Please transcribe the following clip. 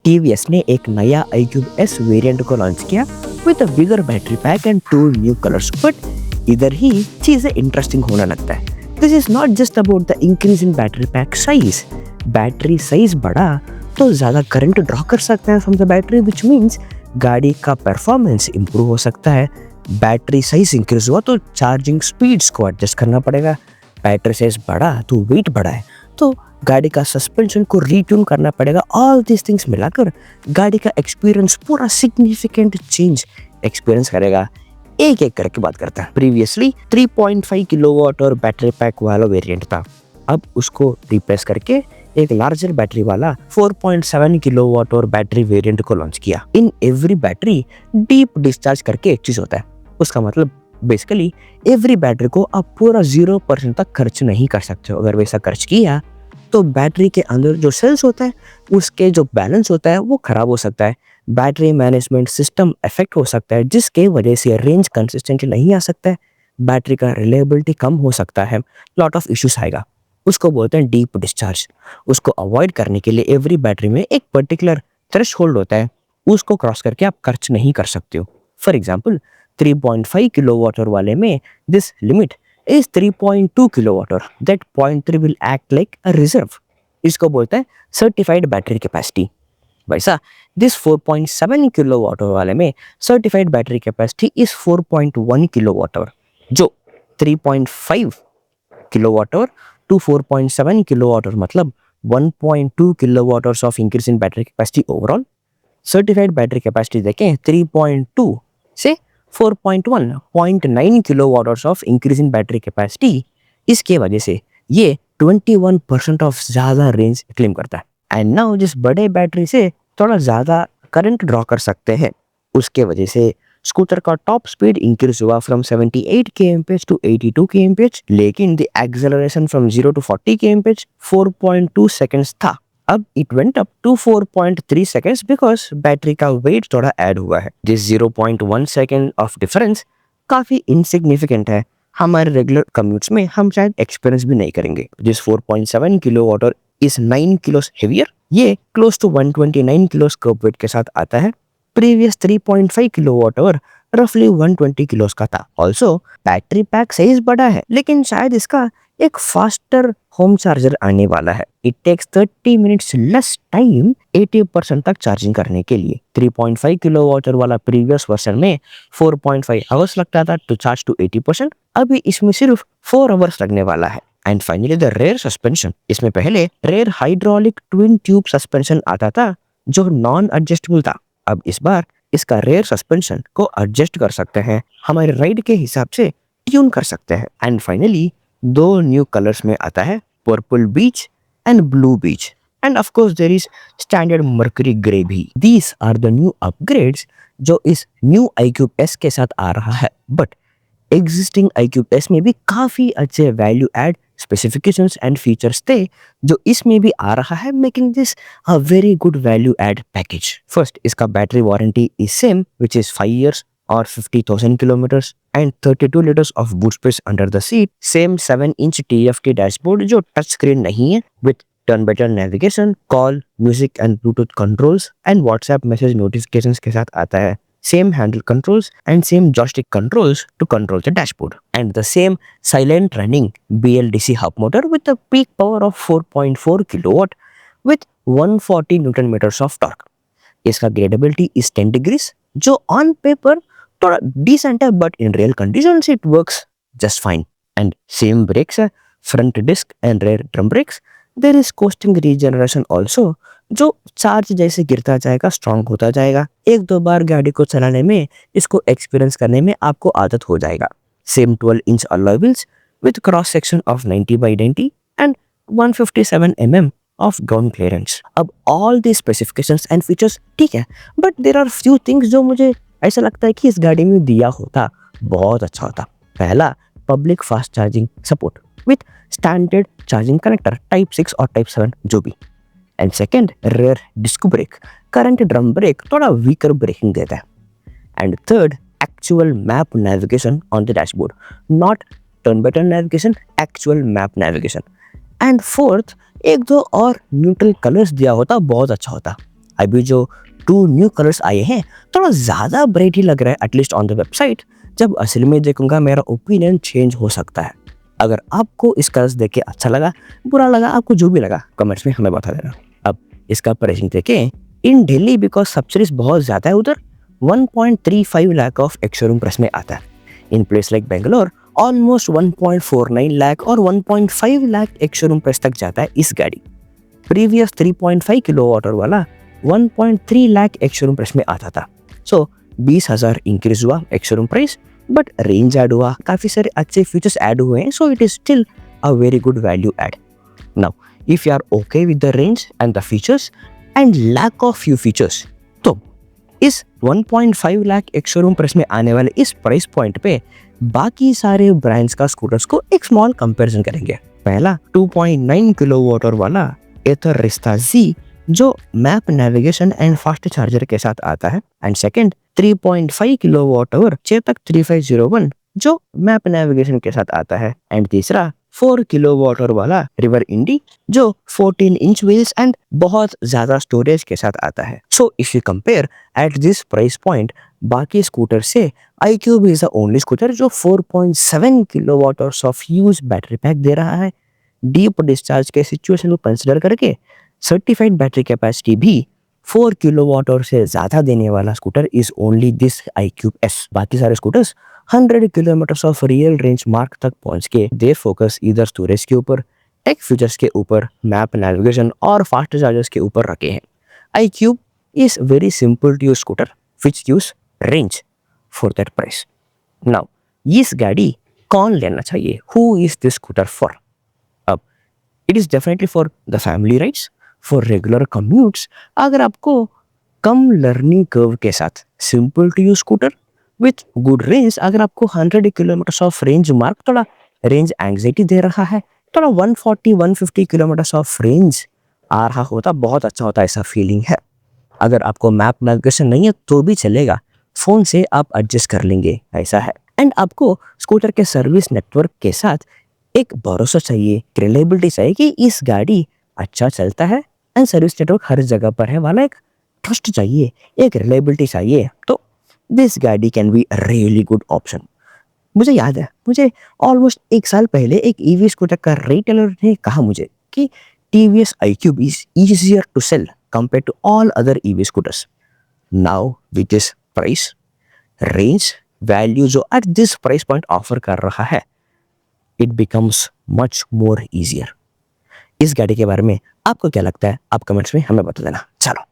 TVS ने एक नया iQube S वेरिएंट को लॉन्च किया with a bigger battery pack and two new colours. But इधर ही चीजें इंटरेस्टिंग होने लगता है। This is not just about the increase in battery pack size. Battery size बढ़ा तो ज्यादा करंट ड्रॉ कर सकते हैं from the battery, which means गाड़ी का परफॉर्मेंस इंप्रूव हो सकता है। बैटरी साइज इंक्रीज हुआ तो चार्जिंग स्पीड्स को एडजस्ट करना पड़ेगा। बैटरी साइज बढ़ा तो वेट बढ़ा है तो गाड़ी का सस्पेंशन को रीट्यून करना पड़ेगा। ऑल दिस थिंग्स मिलाकर गाड़ी का एक्सपीरियंस पूरा सिग्निफिकेंट चेंज एक्सपीरियंस करेगा। एक एक करके बात करता है। प्रीवियसली 3.5 किलोवाट और बैटरी पैक वाला वेरिएंट था, अब उसको रिप्लेस करके एक लार्जर बैटरी वाला 4.7 किलोवाट और बैटरी वेरिएंट को लॉन्च किया। In every battery deep discharge करके एक चीज होता है। उसका मतलब बेसिकली एवरी बैटरी को आप पूरा 0% तक खर्च नहीं कर सकते हो। अगर वैसा खर्च किया तो बैटरी के अंदर जो सेल्स होता है उसके जो बैलेंस होता है वो खराब हो सकता है। बैटरी मैनेजमेंट सिस्टम इफेक्ट हो सकता है, जिसके वजह से रेंज कंसिस्टेंटली नहीं आ सकता है। बैटरी का रिलायबिलिटी कम हो सकता है, लॉट ऑफ इश्यूज आएगा। उसको बोलते हैं डीप डिस्चार्ज। उसको अवॉइड करने के लिए एवरी बैटरी में एक पर्टिकुलर थ्रेशोल्ड होता है, उसको क्रॉस करके आप खर्च नहीं कर सकते हो। फॉर एग्जाम्पल 3.5 किलोवाट वाले में this limit is 3.2 kilowatt hour. That 0.3 will act like a reserve. इसको बोलते हैं सर्टिफाइड बैटरी कैपेसिटी। वैसा दिस 4.7 किलोवाट आवर वाले में certified battery capacity is 4.1 kilowatt hour, जो 3.5 kilowatt hour to 4.7 kilowatt hour मतलब 1.2 kilowatt hours of increase in battery capacity overall. Certified battery capacity देखें 3.2 से 4.1 kilowatt hours of increase in battery capacity. इसके वजह से ये 21% ऑफ ज़्यादा रेंज क्लेम करता है। एंड नाउ जिस बड़े बैटरी से थोड़ा ज़्यादा करंट ड्रॉ कर सकते हैं, उसके वजह से स्कूटर का टॉप स्पीड इंक्रीज हुआ फ्रॉम 78 kmph टू 82 kmph, लेकिन the acceleration from 0 to 40 kmph 4.2 seconds था। अब it went up to 4.3 seconds because battery का वेट थोड़ा ऐड हुआ है। दिस 0.1 सेकेंड ऑफ डिफरेंस काफी इनसिग्निफिकेंट है। हमारे रेगुलर कम्यूट्स में हम शायद एक्सपीरियंस भी नहीं करेंगे। This 4.7 kilowatt our is 9 किलोस heavier. ये क्लोज टू 129 किलोस कर्ब वेट के साथ आता है। प्रीवियस 3.5 किलोवाट आवर रफली 120 किलोस का था। ऑल्सो बैटरी पैक साइज बड़ा है, लेकिन शायद इसका एक फास्टर होम चार्जर आने वाला है। It takes 30 minutes less time 80% तक चार्जिंग करने के लिए। 3.5 किलोवाट वाला प्रीवियस वर्जन में 4.5 आवर्स लगता था टू चार्ज टू 80%, अभी इसमें सिर्फ 4 आवर्स लगने वाला है। And finally the rear suspension. इसमें पहले rear hydraulic twin tube suspension आता था जो नॉन एडजस्टेबल था। अब इस बार इसका रेयर सस्पेंशन को एडजस्ट कर सकते हैं, हमारे राइड के हिसाब से ट्यून कर सकते हैं। एंड फाइनली 2 न्यू कलर्स में आता है, purple beach and blue beach. And of course there is standard mercury grey भी। These are the new upgrades जो इस न्यू iQube S के साथ आ रहा है। बट एग्जिस्टिंग iQube S में भी काफी अच्छे value add specifications and features थे जो इसमें भी आ रहा है, making this a very good value add package. First, इसका battery warranty is same which is 5 years or 50,000 kilometers and 32 liters of boot space under the seat. Same 7-inch TFT dashboard जो touch screen नहीं है, with turn by turn navigation, call, music and Bluetooth controls and WhatsApp message notifications के साथ आता है। Same handle controls and same joystick controls to control the dashboard, and the same silent running BLDC hub motor with a peak power of 4.4 kilowatt with 140 Newton meters of torque. इसका gradeability is 10 degrees जो on paper थोड़ा decent है, but in real conditions it works just fine. And same brakes है, front disc and rear drum brakes. There is coasting regeneration also, जो charge जैसे गिरता जाएगा strong होता जाएगा। 1-2 बार गाड़ी को चलाने में, इसको एक्सपीरियंस करने में आपको आदत हो जाएगा। Same 12-inch alloy wheels with cross section of 90/90 and 157 mm of ground clearance. अब all these specifications and features ठीक है, but there are few things जो मुझे ऐसा लगता है कि इस गाड़ी में दिया होता बहुत अच्छा होता। पहला, public fast charging support with standard charging connector type 6 और टाइप 7 जो भी। And second, rear disc brake, current drum brake थोड़ा वीकर ब्रेकिंग देता है। And third, actual map navigation on the dashboard, not turn by turn navigation, actual map navigation. And fourth, 1-2 और neutral colours दिया होता बहुत अच्छा होता। अभी जो 2 न्यू कलर्स आए हैं थोड़ा ज़्यादा ब्राइट ही लग रहा है एटलीस्ट ऑन द वेबसाइट। जब असल में देखूंगा मेरा ओपिनियन चेंज हो सकता है। अगर आपको इस कलर्स देख के अच्छा लगा, बुरा लगा, आपको जो भी लगा कमेंट्स में हमें बता देना। अब इसका प्राइसिंग देखें इन दिल्ली बिकॉज सब्सिडीज बहुत ज़्यादा है उधर 1.35 lakh of x showroom price में आता है। In place like Bangalore almost 1.49 lakh और 1.5 लाख एक्स शोरूम प्राइस तक जाता है इस गाड़ी। प्रीवियस 3.5 किलोवाट आवर वाला 1.3 लाख एक्स शोरूम प्राइस में आता था। सो 20,000 इंक्रीज हुआ ex showroom price, but range add हुआ, काफ़ी सारे अच्छे फीचर्स ऐड हुए हैं, so it is still a very good value add. Now if you are okay with the range and the features and lack of few features, तो इस 1.5 lakh x showroom price में आने वाले इस प्राइस पॉइंट पे बाकी सारे ब्रांड्स का स्कूटर्स को एक स्मॉल कंपैरिजन करेंगे। पहला 2.9 किलोवाट आवर वाला एथर रिस्ता जी जो map navigation and fast charger के साथ आता है, and second 3.5 kilowatt our Chetak 3501 जो मैप नेविगेशन के साथ आता है, एंड तीसरा 4 किलोवाट आवर वाला रिवर इंडी जो 14 इंच व्हील्स एंड बहुत ज्यादा स्टोरेज के साथ आता है। So if you compare at this price point बाकी स्कूटर से iQube is the only scooter जो 4.7 kilowatt hours of use battery pack दे रहा है। डीप डिस्चार्ज के सिचुएशन को कंसिडर करके सर्टिफाइड बैटरी कैपेसिटी भी 4 किलोवाट आवर से ज्यादा देने वाला scooter is only this iQube S। बाकी सारे scooters 100 kilometre of real range mark तक पहुंच के दे फोकस इधर स्टोरेज के ऊपर, टेक फीचर्स के ऊपर, मैप नेविगेशन और फास्ट चार्जर्स के ऊपर रखे हैं। iQube is very simple to use scooter which use range for that price. Now इस गाड़ी कौन लेना चाहिए? Who is this scooter for? अब it is definitely for the family rides, for regular commutes, अगर आपको कम लर्निंग कर्व के साथ simple to use scooter with good range, अगर आपको 100 किलोमीटर ऑफ रेंज मार्क थोड़ा रेंज एंग्जाइटी दे रहा है, थोड़ा 140-150 किलोमीटर ऑफ रेंज आ रहा होता, बहुत अच्छा होता, ऐसा फीलिंग है। अगर आपको मैप नेविगेशन नहीं है तो भी चलेगा, फोन से आप एडजस्ट कर लेंगे, ऐसा है। एंड आपको स्कूटर के सर्विस नेटवर्क के साथ एक भरोसा चाहिए, रिलायबिलिटी चाहिए कि इस गाड़ी अच्छा चलता है एंड सर्विस नेटवर्क हर जगह पर है वाला एक ट्रस्ट चाहिए, एक रिलायबिलिटी चाहिए, तो दिस गाड़ी can be really good option. मुझे याद है, मुझे ऑलमोस्ट 1 साल पहले एक ईवी स्कूटर का रिटेलर ने कहा मुझे कि TVS iQube is easier to sell compared to all other EV scooters. Now with this price, range, value जो at this price point offer कर रहा है, it becomes much more easier. इस गाड़ी के बारे में आपको क्या लगता है? आप कमेंट्स में हमें बता देना। चलो।